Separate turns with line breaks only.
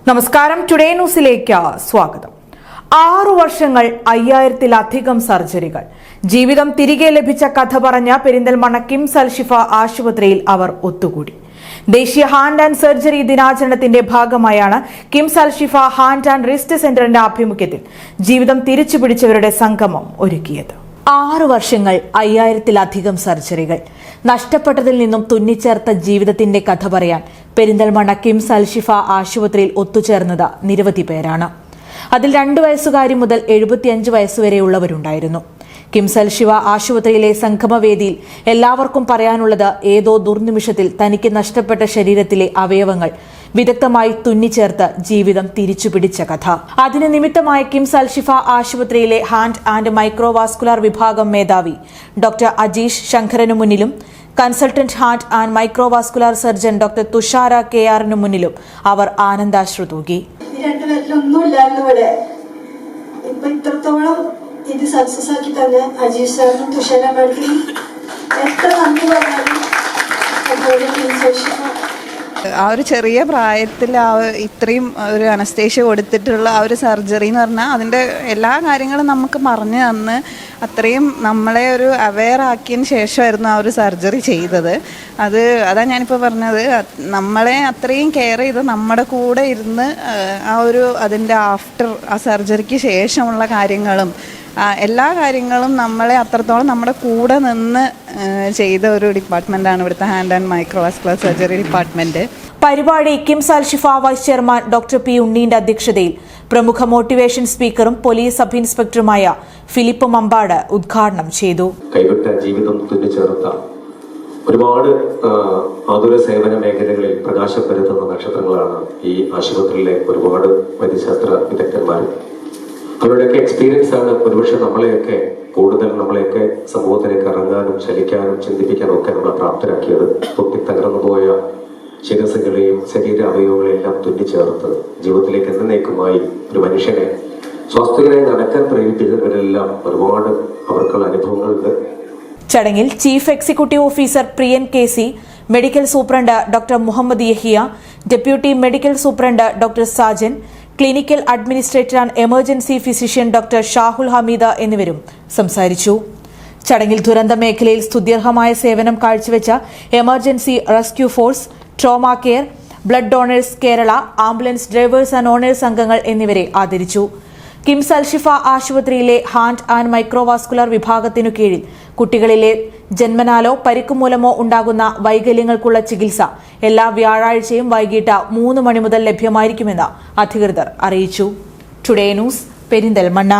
നമസ്കാരം. ടുഡേ ന്യൂസിലേക്ക് സ്വാഗതം. 6 വർഷങ്ങൾ 5000-ലധികം സർജറികൾ. ജീവിതം തിരികെ ലഭിച്ച കഥ പറഞ്ഞ പെരിന്തൽമണ്ണ കിംസ് അൽഷിഫ ആശുപത്രിയിൽ അവർ ഒത്തുകൂടി. ദേശീയ ഹാൻഡ് ആൻഡ് സർജറി ദിനാചരണത്തിന്റെ ഭാഗമായാണ് KIMS Al Shifa hand and wrist സെന്ററിന്റെ ആഭിമുഖ്യത്തിൽ ജീവിതം തിരിച്ചുപിടിച്ചവരുടെ സംഗമം ഒരുക്കിയത്. 6 വർഷങ്ങൾ 5000-ലധികം സർജറികൾ. നഷ്ടപ്പെട്ടതിൽ നിന്നും തുന്നിച്ചേർത്ത ജീവിതത്തിന്റെ കഥ പറയാൻ പെരിന്തൽമണ്ണ കിംസ് അൽഷിഫ ആശുപത്രിയിൽ ഒത്തുചേർന്നത് നിരവധി പേരാണ്. അതിൽ 2 വയസ്സുകാരി മുതൽ 75 വയസ്സുവരെയുള്ളവരുണ്ടായിരുന്നു. കിംസ് അൽഷിഫ ആശുപത്രിയിലെ സംഗമവേദിയിൽ എല്ലാവർക്കും പറയാനുള്ളത് ഏതോ ദുർനിമിഷത്തിൽ തനിക്ക് നഷ്ടപ്പെട്ട ശരീരത്തിലെ അവയവങ്ങൾ വിദഗ്ധമായി തുന്നിച്ചേർത്ത് ജീവിതം തിരിച്ചുപിടിച്ച കഥ. അതിന് നിമിത്തമായ കിംസ് അൽഷിഫ ആശുപത്രിയിലെ ഹാൻഡ് ആൻഡ് മൈക്രോവാസ്കുലർ വിഭാഗം മേധാവി ഡോക്ടർ അജീഷ് ശങ്കരനു മുന്നിലും consultant heart and microvascular surgeon doctor Thushara കെആറിനു മുന്നിലും അവർ ആനന്ദാശ്രു തൂകി.
ഇത്രത്തോളം ഇത് സക്സസ് ആക്കി തന്നെ അജീഷ് സാറിനും തുഷാര മാഡത്തിനും എത്ര നന്ദി പറഞ്ഞാലും
ആ ഒരു ചെറിയ പ്രായത്തിൽ ഇത്രയും ഒരു അനസ്തേഷ്യ കൊടുത്തിട്ടുള്ള ആ ഒരു സർജറി എന്ന് പറഞ്ഞാൽ അതിൻ്റെ എല്ലാ കാര്യങ്ങളും നമുക്ക് പറഞ്ഞു തന്ന് അത്രയും നമ്മളെ ഒരു അവെയർ ആക്കിയതിന് ശേഷമായിരുന്നു ആ ഒരു സർജറി ചെയ്തത്. അതാണ് ഞാനിപ്പോൾ പറഞ്ഞത്, നമ്മളെ അത്രയും കെയർ ചെയ്ത് നമ്മുടെ കൂടെ ഇരുന്ന് ആ ഒരു അതിൻ്റെ ആഫ്റ്റർ ആ സർജറിക്ക് ശേഷമുള്ള കാര്യങ്ങളും എല്ലാ കാര്യങ്ങളും നമ്മളെ അത്രത്തോളം നമ്മുടെ കൂടെ നിന്ന് ചെയ്ത ഒരു ഡിപ്പാർട്ട്മെൻറ്റാണ് ഇവിടുത്തെ hand and microvascular surgery department.
പരിപാടി KIMS Alshifa vice chairman doctor P ഉണ്ണീന്റെ അധ്യക്ഷതയിൽ പ്രമുഖ മോട്ടിവേഷൻ സ്പീക്കറും പോലീസ് സബ് ഇൻസ്പെക്ടറുമായ ഫിലിപ്പ് മമ്പാട് ഉദ്ഘാടനം ചെയ്തു.
കൈവിട്ട ജീവിതം തുന്നിച്ചേർത്ത ഒരുപാട് ആതുര സേവന മേഖലകളിൽ പ്രകാശപ്പെടുത്തുന്ന നക്ഷത്രങ്ങളാണ് ഈ ആശുപത്രിയിലെ ഒരുപാട് വൈദ്യശാസ്ത്ര വിദഗ്ധന്മാർ. അവരുടെയൊക്കെ എക്സ്പീരിയൻസ് ആണ് ഒരുപക്ഷെ നമ്മളെയൊക്കെ സമൂഹത്തിലേക്ക് ഇറങ്ങാനും ചലിക്കാനും ചിന്തിപ്പിക്കാനും ഒക്കെ നമ്മളെ പ്രാപ്തരാക്കിയത്. പൊട്ടിത്തകർന്നു പോയ ശിരസുകളെയും ശരീര അവയവങ്ങളെയും എല്ലാം തുന്നിച്ചേർത്ത് ജീവിതത്തിലേക്ക് എന്നേക്കുമായി ഒരു മനുഷ്യനെ സ്വാസ്ഥ്യകരായി നടക്കാൻ പ്രേരിപ്പിച്ചവരെല്ലാം ഒരുപാട് അവർക്കുള്ള അനുഭവങ്ങളുണ്ട്.
ചടങ്ങിൽ chief executive officer Priyan K C, medical superintendent doctor Muhammad Yahiya, deputy medical superintendent doctor Sajan, clinical administrator and emergency physician doctor Shahul Hameed എന്നിവരും സംസാരിച്ചു. ചടങ്ങിൽ ദുരന്ത മേഖലയിൽ സ്തുത്യർഹമായ സേവനം കാഴ്ചവെച്ച emergency rescue force, trauma care, blood donors Kerala, ambulance drivers and owners അംഗങ്ങൾ എന്നിവരെ ആദരിച്ചു. കിംസ് അൽഷിഫ ആശുപത്രിയിലെ ഹാൻഡ് ആൻഡ് മൈക്രോവാസ്കുലർ വിഭാഗത്തിനു കീഴിൽ കുട്ടികളിലെ ജന്മനാലോ പരിക്കുമൂലമോ ഉണ്ടാകുന്ന വൈകല്യങ്ങൾക്കുള്ള ചികിത്സ എല്ലാ വ്യാഴാഴ്ചയും വൈകിട്ട് 3 മണി മുതൽ ലഭ്യമായിരിക്കുമെന്ന് അധികൃതർ അറിയിച്ചു. Today news, Perinthalmanna.